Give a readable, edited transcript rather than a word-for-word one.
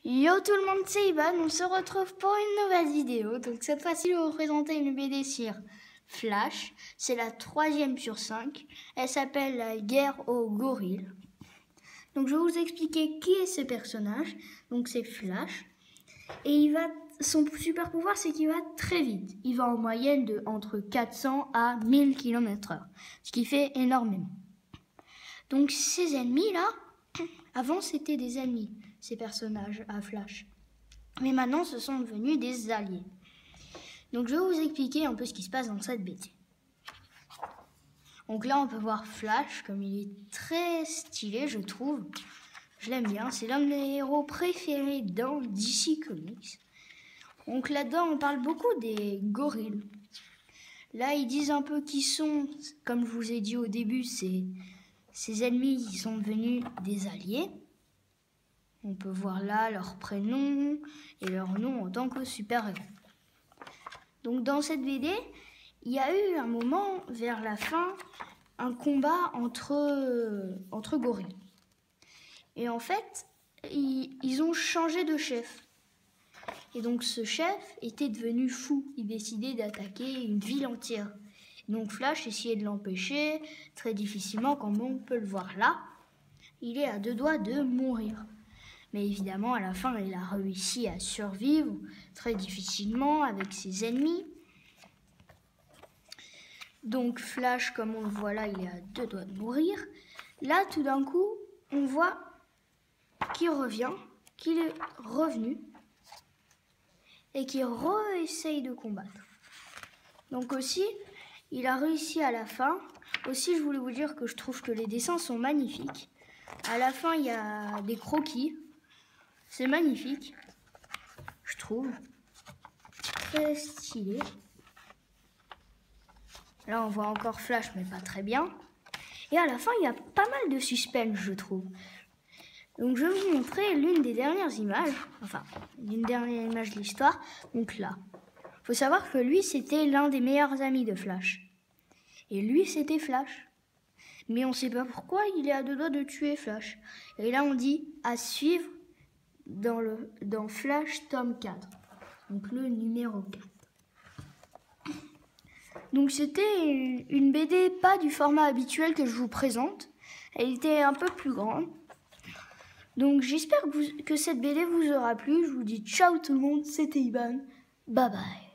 Yo tout le monde, c'est Ivan, on se retrouve pour une nouvelle vidéo. Donc cette fois-ci, je vais vous présenter une BD sur Flash. C'est la 3e sur 5. Elle s'appelle La guerre aux gorilles. Donc je vais vous expliquer qui est ce personnage. Donc c'est Flash. Et son super pouvoir, c'est qu'il va très vite. Il va en moyenne de entre 400 à 1000 km/h. Ce qui fait énormément. Donc ces ennemis là, avant c'était des ennemis, ces personnages à Flash. Mais maintenant ce sont devenus des alliés. Donc je vais vous expliquer un peu ce qui se passe dans cette BD. Donc là on peut voir Flash, comme il est très stylé je trouve. Je l'aime bien, c'est l'un de mes héros préférés dans DC Comics. Donc là-dedans on parle beaucoup des gorilles. Là ils disent un peu qui sont, comme je vous ai dit au début, ces ennemis qui sont devenus des alliés. On peut voir là leur prénom et leur nom en tant que super-héros. Donc dans cette BD, il y a eu un moment, vers la fin, un combat entre gorilles. Et en fait, ils ont changé de chef. Et donc ce chef était devenu fou. Il décidait d'attaquer une ville entière. Donc Flash essayait de l'empêcher, très difficilement, comme on peut le voir là. Il est à 2 doigts de mourir. Mais évidemment, à la fin, il a réussi à survivre très difficilement avec ses ennemis. Donc Flash, comme on le voit là, il est à 2 doigts de mourir. Là, tout d'un coup, on voit qu'il revient, qu'il est revenu et qu'il réessaye de combattre. Donc aussi, il a réussi à la fin. Aussi, je voulais vous dire que je trouve que les dessins sont magnifiques. À la fin, il y a des croquis. C'est magnifique, je trouve. Très stylé. Là, on voit encore Flash, mais pas très bien. Et à la fin, il y a pas mal de suspense, je trouve. Donc, je vais vous montrer l'une des dernières images. Enfin, l'une dernière image de l'histoire. Donc là, il faut savoir que lui, c'était l'un des meilleurs amis de Flash. Et lui, c'était Flash. Mais on ne sait pas pourquoi il est à 2 doigts de tuer Flash. Et là, on dit à suivre dans Flash tome 4. Donc le numéro 4. Donc c'était une BD pas du format habituel que je vous présente. Elle était un peu plus grande. Donc j'espère que cette BD vous aura plu. Je vous dis ciao tout le monde, c'était Ivan. Bye bye.